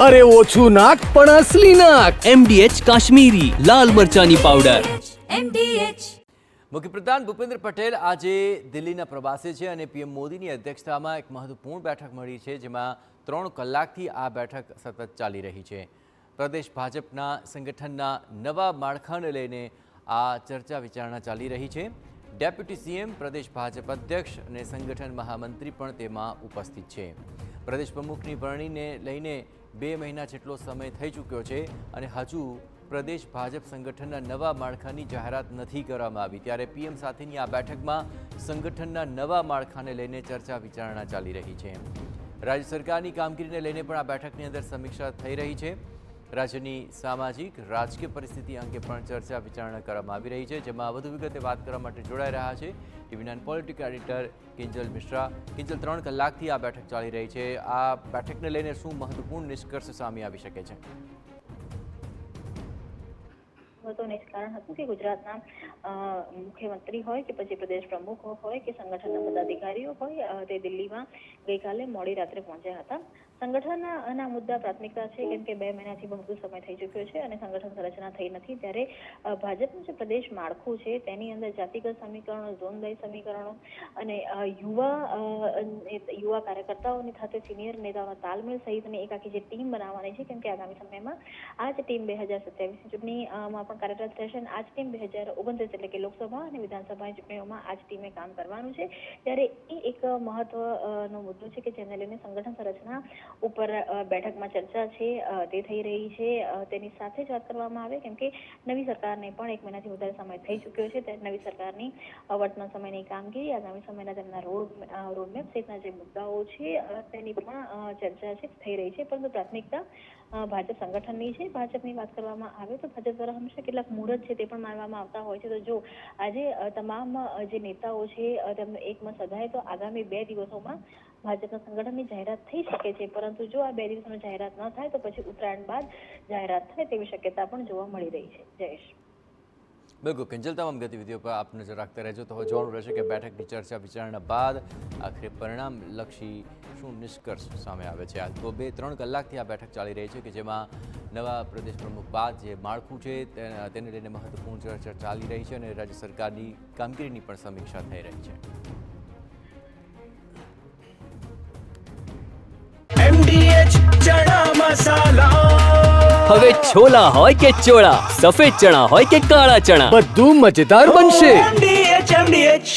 અરે ઓછું નાક પણ અસલી નાક. MDH કાશ્મીરી લાલ મરચાની પાવડર. મુખ્યપ્રધાન ભૂપેન્દ્ર પટેલ આજે દિલ્હીના પ્રવાસે છે અને પીએમ મોદીની અધ્યક્ષતામાં એક મહત્વપૂર્ણ બેઠક મળી છે, જેમાં 3 કલાકથી આ બેઠક સતત ચાલી રહી છે. પ્રદેશ ભાજપના સંગઠનના નવા માળખાને લઈને આ ચર્ચા વિચારણા ચાલી રહી છે. ડેપ્યુટી સીએમ, પ્રદેશ ભાજપ અધ્યક્ષ અને સંગઠન મહામંત્રી પણ તેમાં ઉપસ્થિત છે. પ્રદેશ પ્રમુખની વરણીને લઈને 2 મહિના જેટલો સમય થઈ ચૂક્યો છે અને હજુ પ્રદેશ ભાજપ સંગઠનના નવા માળખાની જાહેરાત નથી કરવામાં આવી. ત્યારે પીએમ સાથેની આ બેઠકમાં સંગઠનના નવા માળખાને લઈને ચર્ચા વિચારણા ચાલી રહી છે. રાજ્ય સરકારની કામગીરીને લઈને પણ આ બેઠકની અંદર સમીક્ષા થઈ રહી છે. રાજ્યની સામાજિક રાજકીય પરિસ્થિતિ અંગે પણ ચર્ચા વિચારણા કરવામાં આવી રહી છે, જેમાં વધુ વિગતે વાત કરવા માટે જોડાઈ રહ્યા છે ટીવી9 પોલિટિકલ એડિટર કિંજલ મિશ્રા. કિંજલ, 3 કલાકથી આ બેઠક ચાલી રહી છે. આ બેઠકને લઈને શું મહત્વપૂર્ણ નિષ્કર્ષ સામે આવી શકે છે? નિષ્કારણ હતું કે ગુજરાતના મુખ્યમંત્રી હોય કે પછી પ્રદેશ પ્રમુખ હોય કે સંગઠનના પદાધિકારીઓ હોય, તે દિલ્હીમાં ગઈકાલે મોડી રાત્રે પહોંચ્યા હતા. સંગઠનના મુદ્દા પ્રાથમિકતા છે, કેમ કે 2 મહિનાથી વધુ સમય થઈ ચૂક્યો છે અને સંગઠન રચના થઈ નથી. ત્યારે ભાજપનું જે પ્રદેશ માળખું છે તેની અંદર જાતિગત સમીકરણો, ઝોન વાઇઝ સમીકરણો અને યુવા કાર્યકર્તાઓની સાથે સિનિયર નેતાઓના તાલમેલ સહિતની એક આખી જે ટીમ બનાવવાની છે, કેમ કે આગામી સમયમાં આ જ ટીમ 2027ની ચૂંટણીમાં પણ કાર્યરત રહેશે અને આ જ ટીમ 2029 એટલે કે લોકસભા અને વિધાનસભાની ચૂંટણીઓમાં આ જ ટીમે કામ કરવાનું છે. ત્યારે એ એક મહત્વનો મુદ્દો છે કે જેને લઈને સંગઠન સંરચના ઉપર બેઠકમાં ચર્ચા છે તે થઈ રહી છે. તેની સાથે જ વાત કરવામાં આવે, કેમ કે નવી સરકારને પણ 1 મહિનાથી વધારે સમય થઈ ચૂક્યો છે. ત્યારે નવી સરકારની વર્તમાન સમયની કામગીરી, આગામી સમયના તેમના રોડમેપ સહિતના જે મુદ્દાઓ છે તેની પણ ચર્ચા છે થઈ રહી છે. પરંતુ પ્રાથમિકતા ભાજપ સંગઠનની છે. ભાજપની વાત કરવામાં આવે તો ભાજપ દ્વારા હંમેશા કેટલાક મુહૂર્ત છે તે પણ માનવામાં આવતા હોય છે. તો જો આજે તમામ જે નેતાઓ છે તેમનો એકમત સધાય તો આગામી 2 દિવસોમાં ભાજપના સંગઠનની જાહેરાત થઈ શકે છે. પરંતુ જો આ 2 દિવસોની જાહેરાત ન થાય તો પછી ઉત્તરાયણ બાદ જાહેરાત થાય તેવી શક્યતા પણ જોવા મળી રહી છે. જયેશ. બિલકુલ કિંજલ, તમામ ગતિવિધિઓ પર આપ નજર રાખતા રહેજો. તો હવે જોવાનું રહેશે કે બેઠકની ચર્ચા વિચારણા બાદ આખરે પરિણામલક્ષી શું નિષ્કર્ષ સામે આવે છે. તો 2-3 કલાકથી આ બેઠક ચાલી રહી છે કે જેમાં નવા પ્રદેશ પ્રમુખ બાદ જે માળખું છે તેને લઈને મહત્વપૂર્ણ ચર્ચા ચાલી રહી છે અને રાજ્ય સરકારની કામગીરીની પણ સમીક્ષા થઈ રહી છે. MDH ચણા મસાલા. હવે છોલા હોય કે ચોળા, સફેદ ચણા હોય કે કાળા ચણા, બધું મજેદાર બનશે. MDH